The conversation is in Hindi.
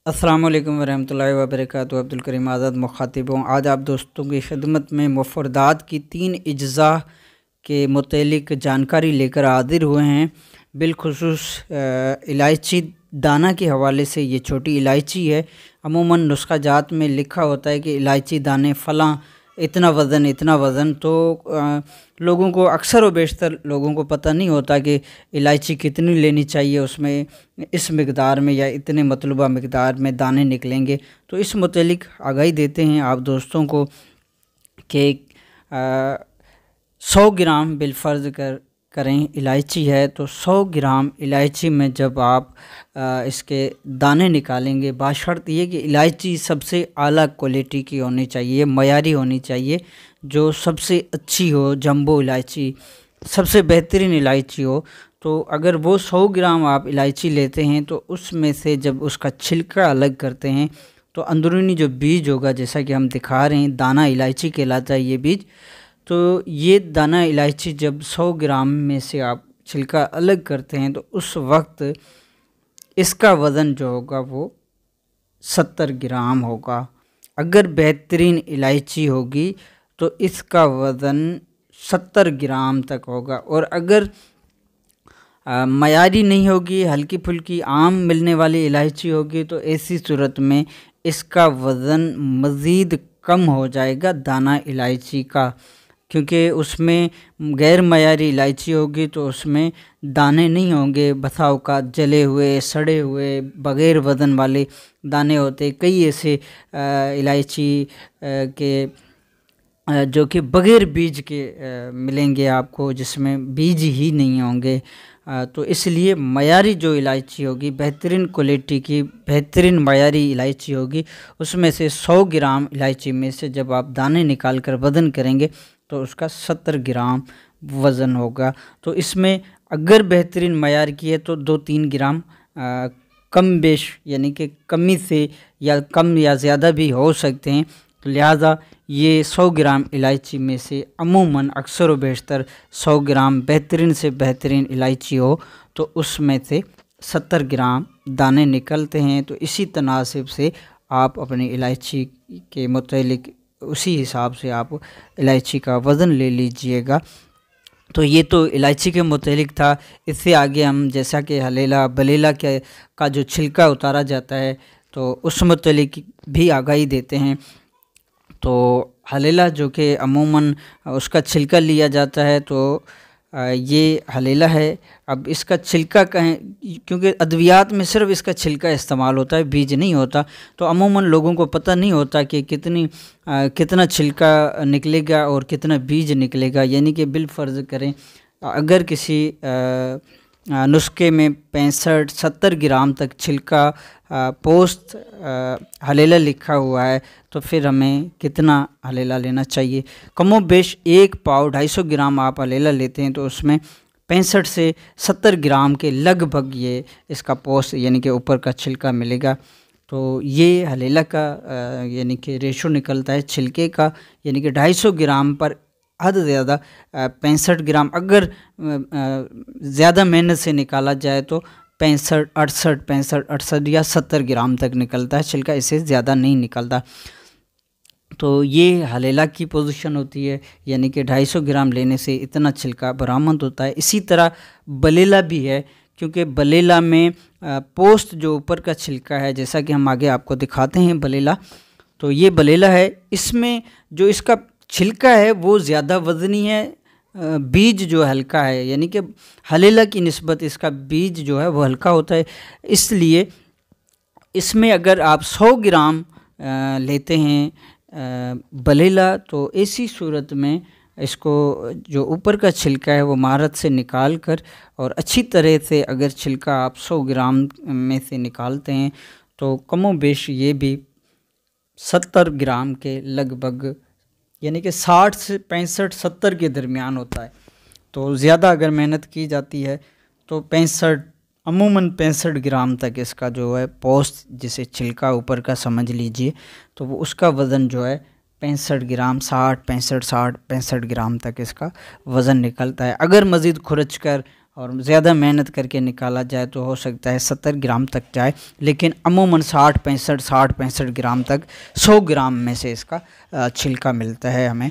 अस्सलाम वालेकुम वरहमतुल्लाहि वबरकातुहू। अब्दुल करीम आज़ाद मुखातिब हूँ। आज आप दोस्तों की खिदमत में मुफ़रदात की 3 अज्ज़ा के मुतल्लिक़ जानकारी लेकर हाज़िर हुए हैं। बिलख़ुसूस इलायची दाना के हवाले से। ये छोटी इलायची है। अमूमन नुस्ख़ा जात में लिखा होता है कि इलायची दाने फ़लाँ इतना वज़न, तो लोगों को अक्सर व बेशतर लोगों को पता नहीं होता कि इलायची कितनी लेनी चाहिए, उसमें इस मिक़दार में या इतने मतलूबा मिक़दार में दाने निकलेंगे। तो इस मुतल्लिक़ आगाही देते हैं आप दोस्तों को कि 100 ग्राम बिलफ़र्ज़ करें इलायची है तो 100 ग्राम इलायची में जब आप इसके दाने निकालेंगे, बाशर्त ये कि इलायची सबसे आला क्वालिटी की होनी चाहिए, मयारी होनी चाहिए, जो सबसे अच्छी हो, जंबो इलायची सबसे बेहतरीन इलायची हो। तो अगर वो 100 ग्राम आप इलायची लेते हैं तो उसमें से जब उसका छिलका अलग करते हैं तो अंदरूनी जो बीज होगा, जैसा कि हम दिखा रहे हैं, दाना इलायची कहलाता है ये बीज। तो ये दाना इलायची जब 100 ग्राम में से आप छिलका अलग करते हैं तो उस वक्त इसका वज़न जो होगा वो 70 ग्राम होगा। अगर बेहतरीन इलायची होगी तो इसका वज़न 70 ग्राम तक होगा। और अगर मयारी नहीं होगी, हल्की फुल्की आम मिलने वाली इलायची होगी, तो ऐसी सूरत में इसका वज़न मज़ीद कम हो जाएगा दाना इलायची का, क्योंकि उसमें गैर मयारी इलायची होगी तो उसमें दाने नहीं होंगे। बसाव का जले हुए, सड़े हुए, बग़ैर वज़न वाले दाने होते। कई ऐसे इलायची के जो कि बग़ैर बीज के मिलेंगे आपको, जिसमें बीज ही नहीं होंगे। तो इसलिए मयारी जो इलायची होगी, बेहतरीन क्वालिटी की बेहतरीन मयारी इलायची होगी, उसमें से 100 ग्राम इलायची में से जब आप दाने निकाल कर वज़न करेंगे तो उसका 70 ग्राम वज़न होगा। तो इसमें अगर बेहतरीन मयार की है तो 2-3 ग्राम कम बेश, यानी कि कमी से या कम या ज़्यादा भी हो सकते हैं। तो लिहाजा ये 100 ग्राम इलायची में से अमूमन अक्सर व बेशतर 100 ग्राम बेहतरीन से बेहतरीन इलायची हो तो उसमें से 70 ग्राम दाने निकलते हैं। तो इसी तनासिब से आप अपनी इलायची के मुतल्लिक़ उसी हिसाब से आप इलायची का वज़न ले लीजिएगा। तो ये तो इलायची के मुतल्लिक़ था। इससे आगे हम जैसा कि हलेला बलेला का जो छिलका उतारा जाता है तो उस मुतल्लिक़ भी आगाही देते हैं। तो हलेला जो कि अमूमन उसका छिलका लिया जाता है, तो ये हलेला है। अब इसका छिलका कहें, क्योंकि अद्वियात में सिर्फ इसका छिलका इस्तेमाल होता है, बीज नहीं होता, तो अमूमन लोगों को पता नहीं होता कि कितना छिलका निकलेगा और कितना बीज निकलेगा। यानी कि बिलफ़र्ज़ करें अगर किसी नुस्खे में 65-70 ग्राम तक छिलका पोस्ट हलेला लिखा हुआ है तो फिर हमें कितना हलेला लेना चाहिए। कमो बेश 1 पाव 250 ग्राम आप हलेला लेते हैं तो उसमें 65 से 70 ग्राम के लगभग ये इसका पोस्ट यानी कि ऊपर का छिलका मिलेगा। तो ये हलेला का यानी कि रेशो निकलता है छिलके का, यानी कि 250 ग्राम पर हद ज़्यादा 65 ग्राम। अगर ज़्यादा मेहनत से निकाला जाए तो 65 या 70 ग्राम तक निकलता है छिलका, इससे ज़्यादा नहीं निकलता। तो ये हलेला की पोजीशन होती है, यानी कि 250 ग्राम लेने से इतना छिलका बरामद होता है। इसी तरह बलेला भी है, क्योंकि बलेला में पोस्ट जो ऊपर का छिलका है, जैसा कि हम आगे आपको दिखाते हैं बलेला, तो ये बलेला है। इसमें जो इसका छिलका है वो ज़्यादा वज़नी है, बीज जो हल्का है, यानी कि हलेला की निस्बत इसका बीज जो है वो हल्का होता है। इसलिए इसमें अगर आप 100 ग्राम लेते हैं बलेला तो ऐसी सूरत में इसको जो ऊपर का छिलका है वो महारत से निकाल कर और अच्छी तरह से अगर छिलका आप 100 ग्राम में से निकालते हैं तो कमो बेश ये भी 70 ग्राम के लगभग, यानी कि 60 से 65-70 के दरमियान होता है। तो ज़्यादा अगर मेहनत की जाती है तो अमूमन 65 ग्राम तक इसका जो है पोस्ट, जिसे छिलका ऊपर का समझ लीजिए, तो वो उसका वज़न जो है 65 ग्राम 65 ग्राम तक इसका वज़न निकलता है। अगर मज़ीद खुरच कर और ज़्यादा मेहनत करके निकाला जाए तो हो सकता है 70 ग्राम तक जाए, लेकिन अमूमन 60-65 ग्राम तक 100 ग्राम में से इसका छिलका मिलता है हमें।